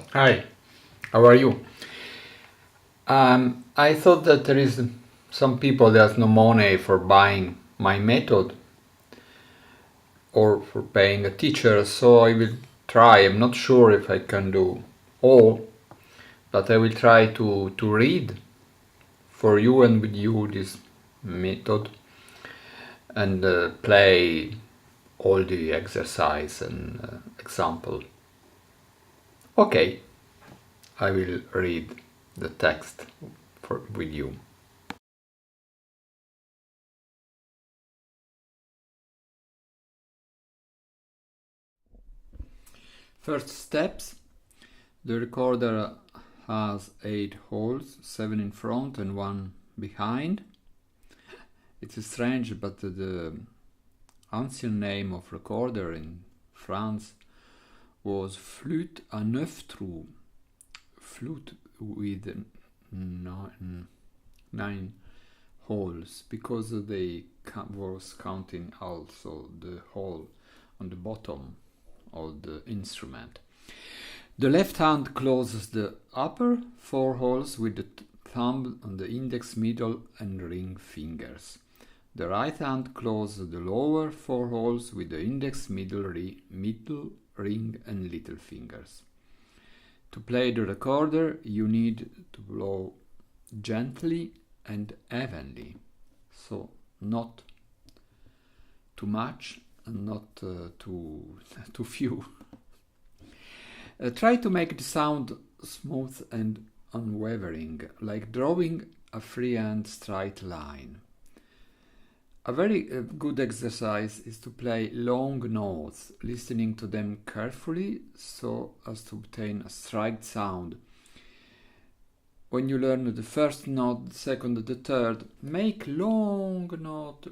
Hi, how are you? I thought that there is some people that has no money for buying my method or for paying a teacher, so I will try. I'm not sure if I can do all, but I will try to read for you and with you this method and play all the exercise and example. Okay, I will read the text with you. First steps. The recorder has 8 holes, 7 in front and 1 behind. It's strange, but the ancient name of recorder in France was flûte à 9 trous, flute with 9 holes, because they was counting also the hole on the bottom of the instrument. The left hand closes the upper 4 holes with the thumb on the index, middle and ring fingers. The right hand closes the lower 4 holes with the index, middle, ring and little fingers. To play the recorder, you need to blow gently and evenly, so not too much and not too few. Try to make the sound smooth and unwavering, like drawing a freehand straight line. A very good exercise is to play long notes, listening to them carefully so as to obtain a straight sound. When you learn the first note, the second, the third, make long note,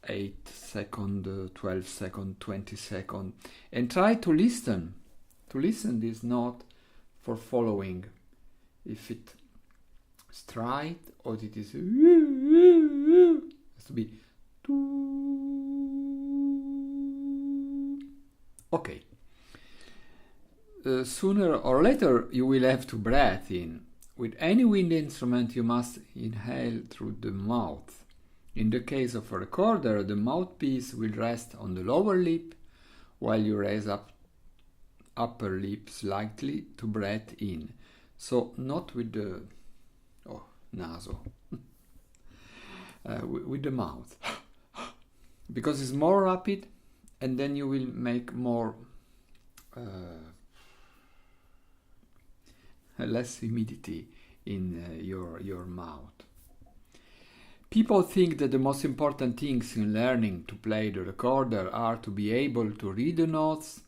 8 second, 12 second, 20 second, and try to listen this note for following. If it straight or it is has to be okay. Sooner or later you will have to breathe in. With any wind instrument you must inhale through the mouth. In the case of a recorder, the mouthpiece will rest on the lower lip while you raise up upper lip slightly to breathe in. So not with the nasal, with the mouth, because it's more rapid, and then you will make more less humidity in your mouth. People think that the most important things in learning to play the recorder are to be able to read the notes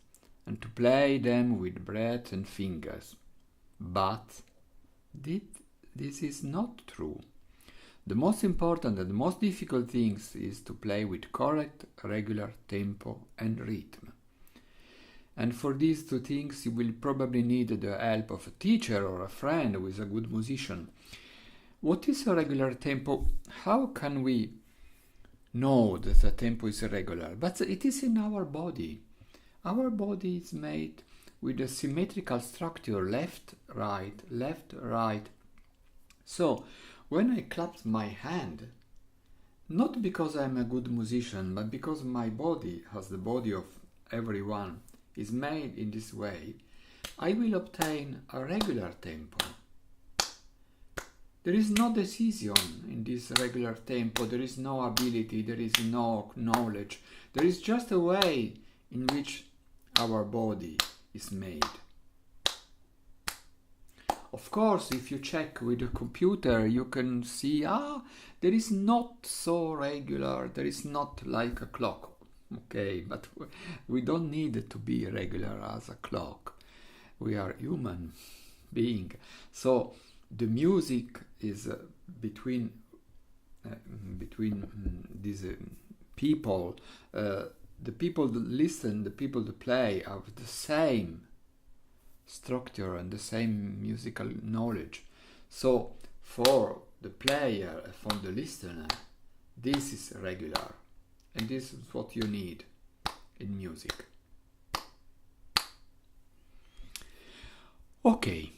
and to play them with breath and fingers. But this is not true. The most important and the most difficult things is to play with correct, regular tempo and rhythm. And for these two things you will probably need the help of a teacher or a friend who is a good musician. What is a regular tempo? How can we know that a tempo is irregular? But it is in our body. Our body is made with a symmetrical structure, left, right. So, when I clap my hand, not because I'm a good musician, but because my body, as the body of everyone, is made in this way, I will obtain a regular tempo. There is no decision in this regular tempo, there is no ability, there is no knowledge, there is just a way in which our body is made. Of course, if you check with a computer, you can see, there is not so regular, there is not like a clock. Okay, but we don't need it to be regular as a clock. We are human being. So the music is between these people. The people that listen, the people that play have the same structure and the same musical knowledge. So for the player, for the listener, this is regular, and this is what you need in music. Okay,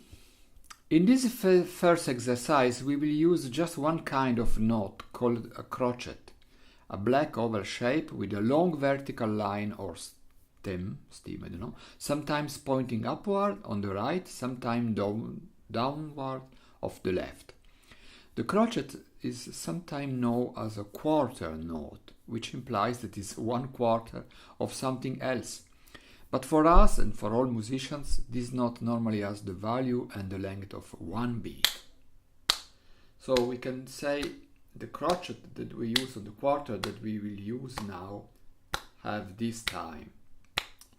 in this first exercise we will use just one kind of knot called a crochet, a black oval shape with a long vertical line or stem, I don't know, sometimes pointing upward on the right, sometimes downward of the left. The crochet is sometimes known as a quarter knot, which implies that it's 1/4 of something else. But for us and for all musicians, this knot normally has the value and the length of 1 beat. So we can say the crochet that we use on the quarter that we will use now have this time,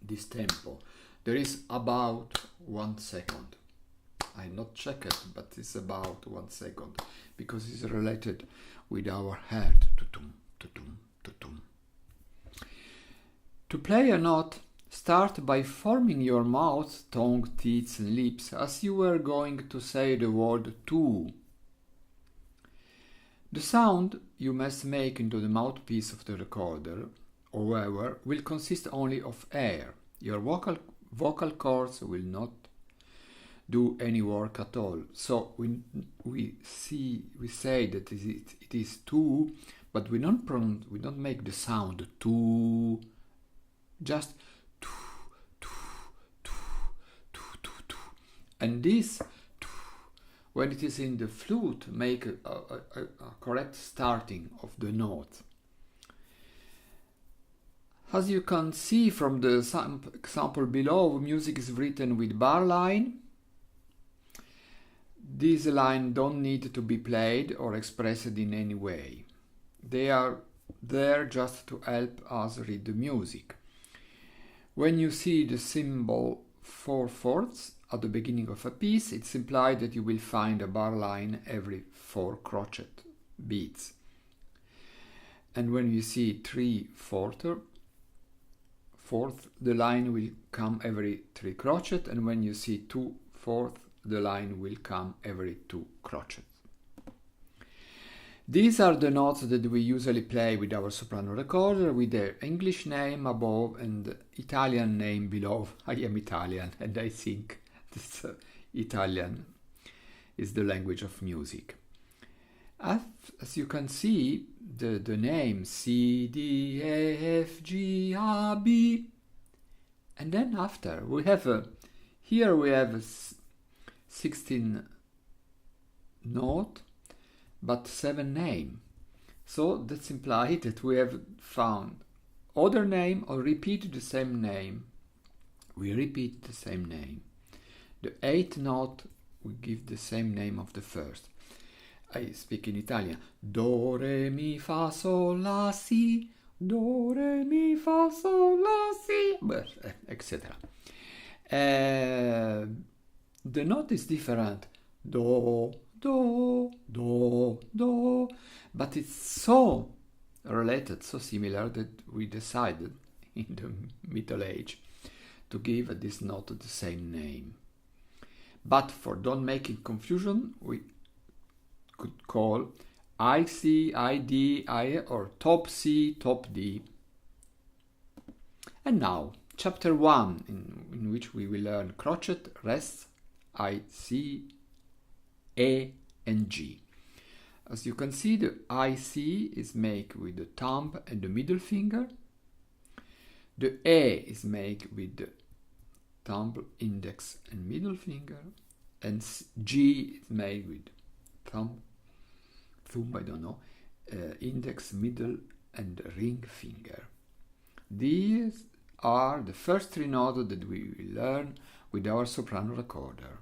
this tempo. There is about 1 second. I not check it, but it's about 1 second because it's related with our head. To play a note, start by forming your mouth, tongue, teeth and lips as you were going to say the word to. The sound you must make into the mouthpiece of the recorder, however, will consist only of air. Your vocal cords will not do any work at all. So we say that it is to, but we don't make the sound to, just to. And this, when it is in the flute, make a correct starting of the note. As you can see from the example below, music is written with bar line. These lines don't need to be played or expressed in any way. They are there just to help us read the music. When you see the symbol 4/4 at the beginning of a piece, it's implied that you will find a bar line every 4 crochet beats. And when you see 3/4, the line will come every 3 crochet, and when you see 2/4, the line will come every 2 crochets. These are the notes that we usually play with our soprano recorder, with their English name above and Italian name below. I am Italian, and I think this Italian is the language of music. As you can see, the name C, D, E, F, G, A, B, and then after we have here we have 16 note, but 7 name. So that's implied that we have found other name or repeat the same name. We repeat the same name. The 8th note we give the same name of the first. I speak in Italian. Do, re, mi, fa, sol, la, si. Do, re, mi, fa, sol, la, si. Etc. The note is different. Do, do, do, do. But it's so related, so similar that we decided in the Middle Age to give this note the same name. But for don't making confusion, we could call I C, I D, I, or top C, top D. And now, chapter 1, in which we will learn crochet, rests, I, C, E, and G. As you can see, the IC is made with the thumb and the middle finger. The E is made with the thumb, index, and middle finger. And G is made with thumb, I don't know, index, middle, and ring finger. These are the first 3 notes that we will learn with our soprano recorder.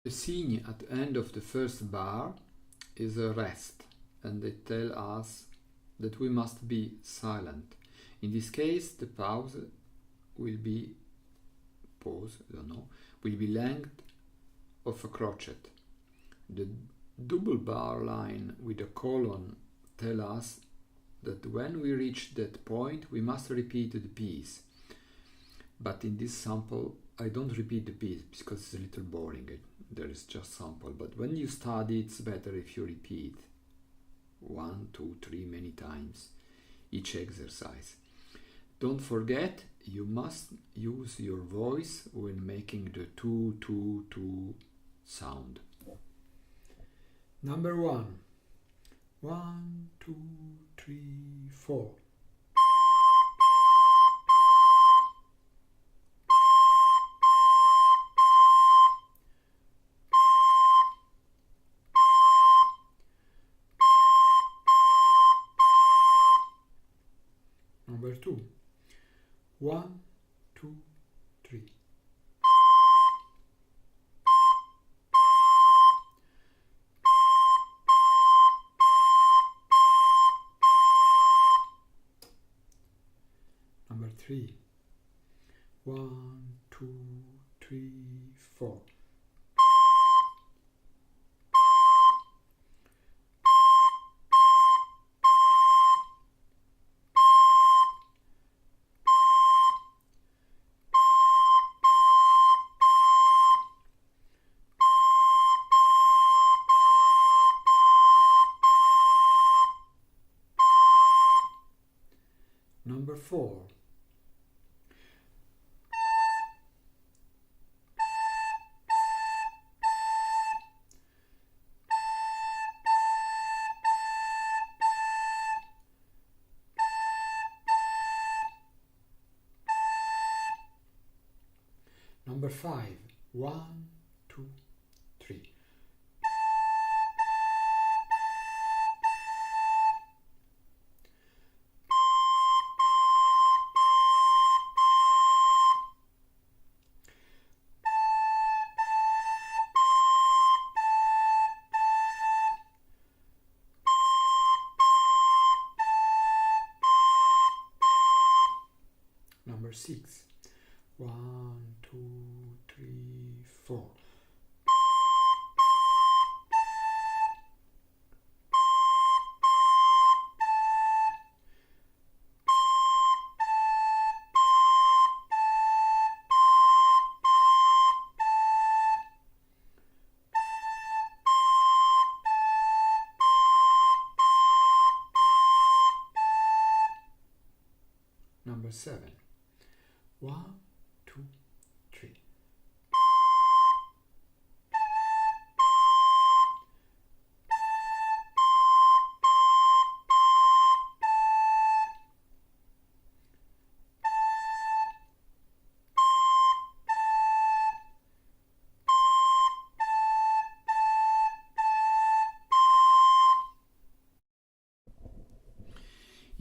The sign at the end of the first bar is a rest, and they tell us that we must be silent. In this case, the pause will be length of a crochet. The double bar line with a colon tell us that when we reach that point, we must repeat the piece. But in this sample, I don't repeat the piece because it's a little boring. There is just sample. But when you study, it's better if you repeat 1, 2, 3 many times each exercise. Don't forget you must use your voice when making the tu sound. Number 1. 1, 2, 3, 4. Number 2. 1, 2, 3. Number 3. 1, 2, 3, 4. Number 4. Number 5. 1, 2, 3. Number 6. 1, 2, 3, 4. Number 7. 1, 2, 3.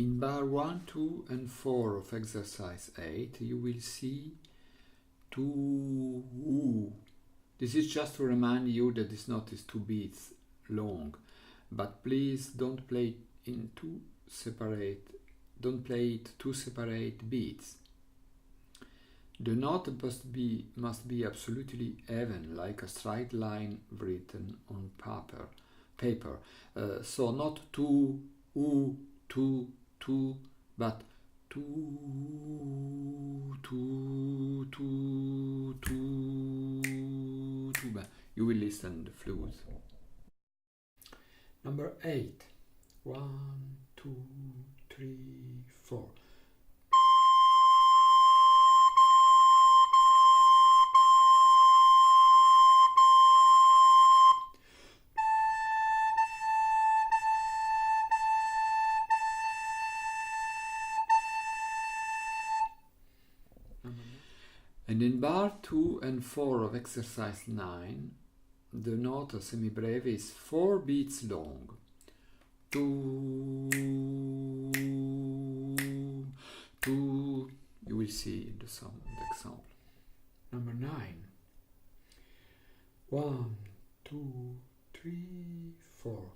In bar 1, 2 and 4 of exercise 8 you will see two. This is just to remind you that this note is 2 beats long, but please don't play it two separate beats. The note must be absolutely even, like a straight line written on paper. So not 2, 2, 2, but 2, 2, 2, 2, 2. You will listen the flutes. Number 8. 1, 2, 3, 4. And in bar 2 and 4 of exercise 9, the note semibreve is 4 beats long. 2, 2. You will see the example. Number 9. 1, 2, 3, 4.